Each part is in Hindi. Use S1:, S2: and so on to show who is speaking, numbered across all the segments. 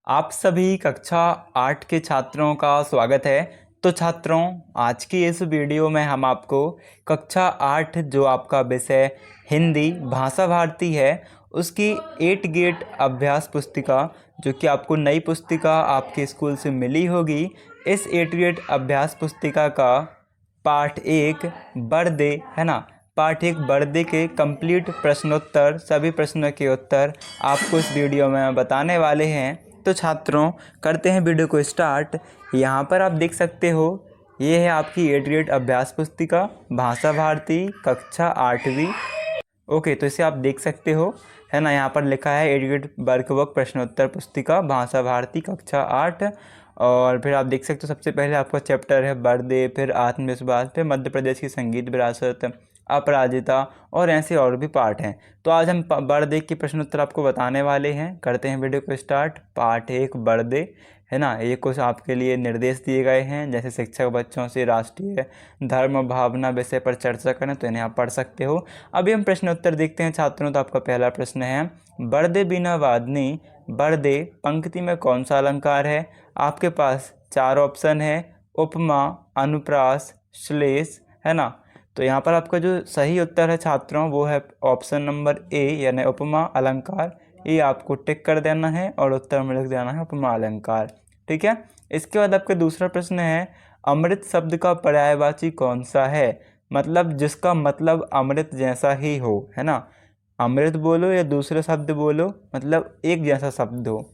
S1: आप सभी कक्षा 8 के छात्रों का स्वागत है। तो छात्रों, आज की इस वीडियो में हम आपको कक्षा 8 जो आपका विषय हिंदी भाषा भारती है उसकी 8 गेट अभ्यास पुस्तिका, जो कि आपको नई पुस्तिका आपके स्कूल से मिली होगी, इस 8 गेट अभ्यास पुस्तिका का पार्ट 1 बर्दे है ना, पार्ट 1 बर्दे के कंप्लीट प्रश्नोत्तर, सभी प्रश्नों के उत्तर आपको इस वीडियो में बताने वाले हैं। तो छात्रों, करते हैं वीडियो को स्टार्ट। यहाँ पर आप देख सकते हो, ये है आपकी 8 ग्रेड अभ्यास पुस्तिका भाषा भारती कक्षा 8वीं। ओके, तो इसे आप देख सकते हो, है ना। यहाँ पर लिखा है 8 ग्रेड वर्कबुक प्रश्नोत्तर पुस्तिका भाषा भारती कक्षा 8। और फिर आप देख सकते हो, सबसे पहले आपका चैप्टर है बर्दे, फिर आत्मविश्वास, फिर मध्य प्रदेश की संगीत विरासत, अपराजिता और ऐसे और भी पार्ट हैं। तो आज हम बर्दे की प्रश्नोत्तर आपको बताने वाले हैं। करते हैं वीडियो को स्टार्ट। पार्ट 1 बर्दे, है ना। ये कुछ आपके लिए निर्देश दिए गए हैं, जैसे शिक्षक बच्चों से राष्ट्रीय धर्म भावना विषय पर चर्चा करें, तो इन्हें आप पढ़ सकते हो। अभी हम प्रश्नोत्तर देखते हैं छात्रों। तो आपका पहला प्रश्न है, बर्दे बिना वादनी बर्दे पंक्ति में कौन सा अलंकार है। आपके पास 4 ऑप्शन है, उपमा, अनुप्रास, श्लेष, है ना। तो यहाँ पर आपका जो सही उत्तर है छात्रों, वो है ऑप्शन नंबर ए, यानी उपमा अलंकार। ये आपको टिक कर देना है और उत्तर में लिख देना है उपमा अलंकार। ठीक है। इसके बाद आपका दूसरा प्रश्न है, अमृत शब्द का पर्यायवाची कौन सा है। मतलब जिसका मतलब अमृत जैसा ही हो, है ना। अमृत बोलो या दूसरे शब्द बोलो, मतलब एक जैसा शब्द हो।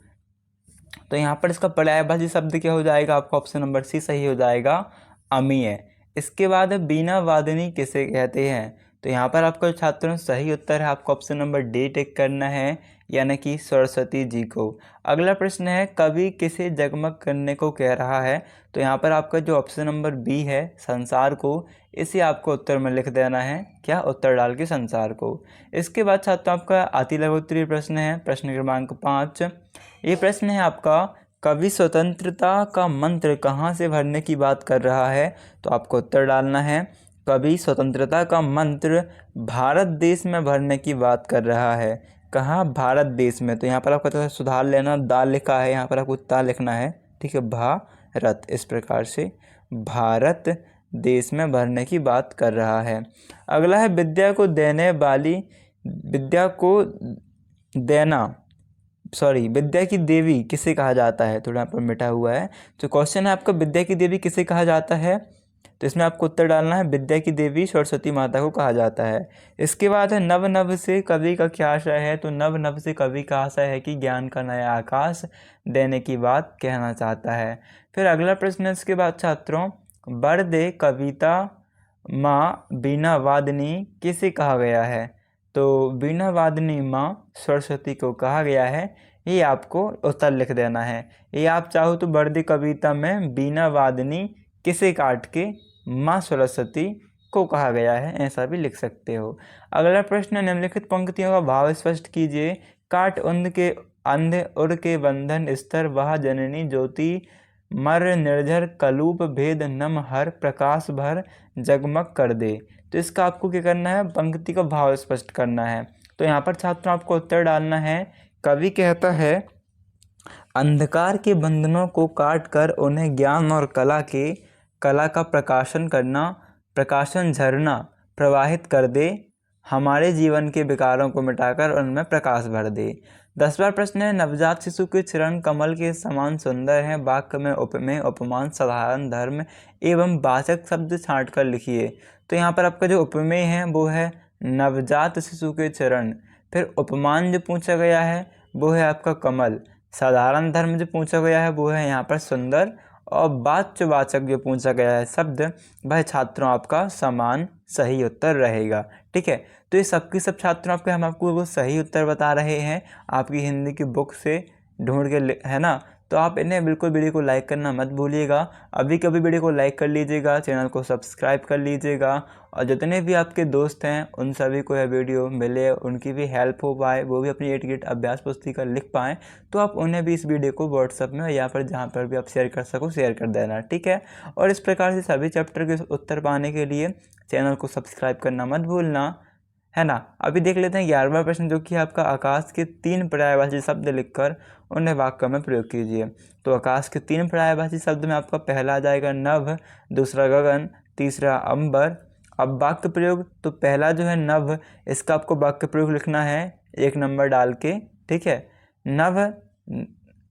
S1: तो यहाँ पर इसका पर्यायवाची शब्द क्या हो जाएगा, आपका ऑप्शन नंबर सी सही हो जाएगा, अमीय। इसके बाद बीना वादनी किसे कहते हैं। तो यहाँ पर आपका छात्रों सही उत्तर है, आपको ऑप्शन नंबर डी टिक करना है, यानी कि सरस्वती जी को। अगला प्रश्न है, कवि किसे जगमग करने को कह रहा है। तो यहाँ पर आपका जो ऑप्शन नंबर बी है, संसार को, इसे आपको उत्तर में लिख देना है, क्या, उत्तर डाल के संसार को। इसके बाद छात्रों आपका अति लघु उत्तरीय प्रश्न है, प्रश्न क्रमांक 5। ये प्रश्न है आपका, कवि स्वतंत्रता का मंत्र कहाँ से भरने की बात कर रहा है। तो आपको उत्तर डालना है, कवि स्वतंत्रता का मंत्र भारत देश में भरने की बात कर रहा है। कहाँ, भारत देश में। तो यहाँ पर आपको थोड़ा सुधार लेना, दा लिखा है, यहाँ पर आपको ता लिखना है। ठीक है, भारत, इस प्रकार से भारत देश में भरने की बात कर रहा है। अगला है, विद्या को देने वाली, विद्या को देना, विद्या की देवी किसे कहा जाता है। थोड़ा यहाँ पर मिटा हुआ है। तो क्वेश्चन है आपका, विद्या की देवी किसे कहा जाता है। तो इसमें आपको उत्तर डालना है, विद्या की देवी सरस्वती माता को कहा जाता है। इसके बाद है, नव नव से कवि का क्या आशय है। तो नव नव से कवि का आशय है कि ज्ञान का नया आकाश देने की बात कहना चाहता है। फिर अगला प्रश्न है इसके बाद छात्रों, बर्दे कविता माँ बीना वादनी किसे कहा गया है। तो बीना वादनी माँ सरस्वती को कहा गया है, ये आपको उत्तर लिख देना है। ये आप चाहो तो बर्दे कविता में बीना वादनी किसे काट के माँ सरस्वती को कहा गया है, ऐसा भी लिख सकते हो। अगला प्रश्न, निम्नलिखित पंक्तियों का भाव स्पष्ट कीजिए। काट उन्द के अंध उर के बंधन स्तर वह जननी ज्योति मर निर्झर कलूप भेद नम हर प्रकाश भर जगमग कर दे। तो इसका आपको क्या करना है, पंक्ति का भाव स्पष्ट करना है। तो यहाँ पर छात्रों आपको उत्तर डालना है, कवि कहता है, अंधकार के बंधनों को काट कर उन्हें ज्ञान और कला का प्रकाशन करना, प्रकाशन झरना प्रवाहित कर दे, हमारे जीवन के विकारों को मिटाकर उनमें प्रकाश भर दे। 10वां प्रश्न है, नवजात शिशु के चरण कमल के समान सुंदर हैं, वाक्य में उपमेय उपमान साधारण धर्म एवं वाचक शब्द छांट कर लिखिए। तो यहाँ पर आपका जो उपमेय है वो है नवजात शिशु के चरण, फिर उपमान जो पूछा गया है वो है आपका कमल, साधारण धर्म जो पूछा गया है वो है यहाँ पर सुंदर, और वाच्यवाचक जो पूछा गया है शब्द, वह छात्रों आपका समान सही उत्तर रहेगा। ठीक है। तो ये सबकी सब छात्रों आपके हम आपको वो सही उत्तर बता रहे हैं आपकी हिंदी की बुक से ढूंढ के, है ना। तो आप इन्हें बिल्कुल वीडियो को लाइक करना मत भूलिएगा। अभी कभी वीडियो को लाइक कर लीजिएगा, चैनल को सब्सक्राइब कर लीजिएगा, और जितने भी आपके दोस्त हैं उन सभी को यह वीडियो मिले, उनकी भी हेल्प हो पाए, वो भी अपनी 8 गेट अभ्यास पुस्तिका लिख पाएँ। तो आप उन्हें भी इस वीडियो को व्हाट्सएप में या फिर जहाँ पर भी आप शेयर कर सको शेयर कर देना। ठीक है। और इस प्रकार से सभी चैप्टर के उत्तर पाने के लिए चैनल को सब्सक्राइब करना मत भूलना, है ना। अभी देख लेते हैं 11वां प्रश्न, जो कि आपका आकाश के 3 पर्यायवाची शब्द लिखकर उन्हें वाक्य में प्रयोग कीजिए। तो आकाश के 3 पर्यायवाची शब्द में आपका पहला आ जाएगा नभ, दूसरा गगन, तीसरा अंबर। अब वाक्य प्रयोग, तो पहला जो है नभ, इसका आपको वाक्य प्रयोग लिखना है 1 नंबर डाल के, ठीक है। नभ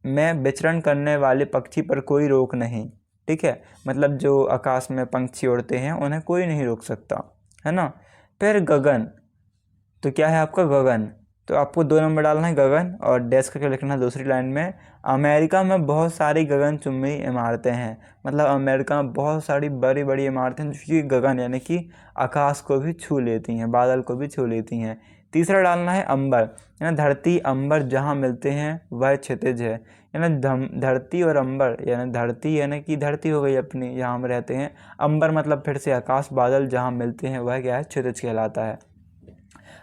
S1: में विचरण करने वाले पक्षी पर कोई रोक नहीं, ठीक है। मतलब जो आकाश में पंछी उड़ते हैं उन्हें कोई नहीं रोक सकता, है ना। फिर गगन, तो क्या है आपका गगन, तो आपको 2 नंबर डालना है गगन और डैश करके लिखना है दूसरी लाइन में। अमेरिका में बहुत सारी गगनचुंबी इमारतें हैं, मतलब अमेरिका में बहुत सारी बड़ी बड़ी इमारतें जो कि गगन यानी कि आकाश को भी छू लेती हैं, बादल को भी छू लेती हैं। तीसरा डालना है अंबर, यानी धरती अंबर जहाँ मिलते हैं वह क्षितिज है, यानी धरती और अंबर, यानी धरती यानी कि धरती हो गई अपनी जहाँ हम रहते हैं, अंबर मतलब फिर से आकाश बादल जहाँ मिलते हैं वह क्या है, क्षितिज कहलाता है।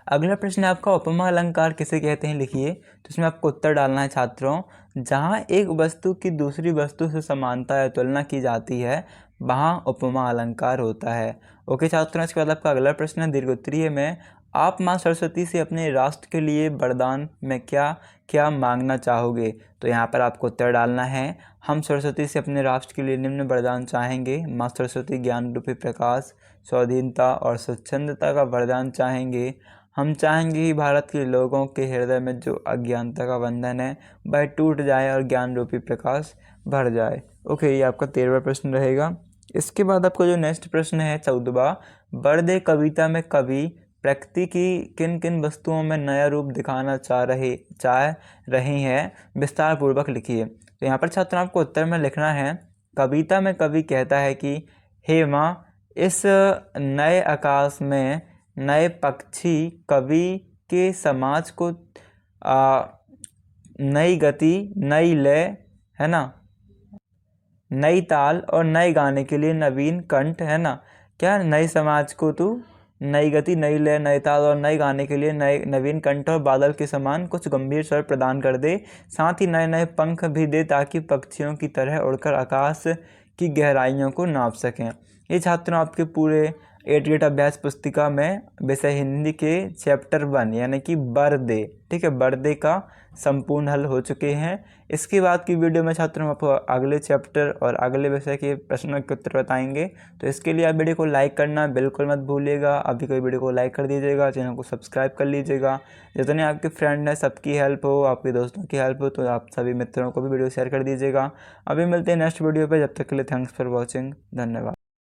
S1: अगला प्रश्न है आपका उपमा अलंकार किसे कहते हैं, लिखिए। तो इसमें आपको उत्तर डालना है छात्रों, जहाँ एक वस्तु की दूसरी वस्तु से समानता या तुलना की जाती है वहाँ उपमा अलंकार होता है। ओके छात्रों, इसके बाद आपका अगला प्रश्न है दीर्घोत्तरीय में, आप माँ सरस्वती से अपने राष्ट्र के लिए वरदान में क्या क्या मांगना चाहोगे। तो यहाँ पर आपको उत्तर डालना है, हम सरस्वती से अपने राष्ट्र के लिए निम्न वरदान चाहेंगे। माँ सरस्वती ज्ञान रूपी प्रकाश, स्वाधीनता और स्वच्छंदता का वरदान चाहेंगे। हम चाहेंगे कि भारत के लोगों के हृदय में जो अज्ञानता का बंधन है वह टूट जाए और ज्ञान रूपी प्रकाश भर जाए। ओके, ये आपका 13वां प्रश्न रहेगा। इसके बाद आपको जो नेक्स्ट प्रश्न है 14वां, बर्दे कविता में कवि प्रकृति की किन किन वस्तुओं में नया रूप दिखाना चाह रहे हैं विस्तार पूर्वक लिखिए। तो यहाँ पर छात्रों आपको उत्तर में लिखना है, कविता में कवि कहता है कि हे माँ, इस नए आकाश में नए पक्षी कवि के समाज को नई गति, नई लय, है ना, नई ताल और नए गाने के लिए नवीन कंठ, है ना। क्या नए समाज को तू नई गति, नई लय, नए ताल और नए गाने के लिए नवीन कंठ और बादल के समान कुछ गंभीर स्वर प्रदान कर दे, साथ ही नए नए पंख भी दे ताकि पक्षियों की तरह उड़कर आकाश की गहराइयों को नाप सकें। ये छात्रों आपके पूरे 8 गेट अभ्यास पुस्तिका में विषय हिंदी के चैप्टर 1 यानी कि बर्दे, ठीक है, बर्दे का संपूर्ण हल हो चुके हैं। इसके बाद की वीडियो में छात्रों आपको अगले चैप्टर और अगले विषय के प्रश्नों के उत्तर बताएंगे। तो इसके लिए आप वीडियो को लाइक करना बिल्कुल मत भूलिएगा। अभी कोई वीडियो को लाइक कर दीजिएगा, चैनल को सब्सक्राइब कर लीजिएगा। जितने आपके फ्रेंड हैं सबकी हेल्प हो, आपके दोस्तों की हेल्प हो, तो आप सभी मित्रों को भी वीडियो शेयर कर दीजिएगा। अभी मिलते हैं नेक्स्ट वीडियो पर, जब तक के लिए थैंक्स फॉर वॉचिंग, धन्यवाद।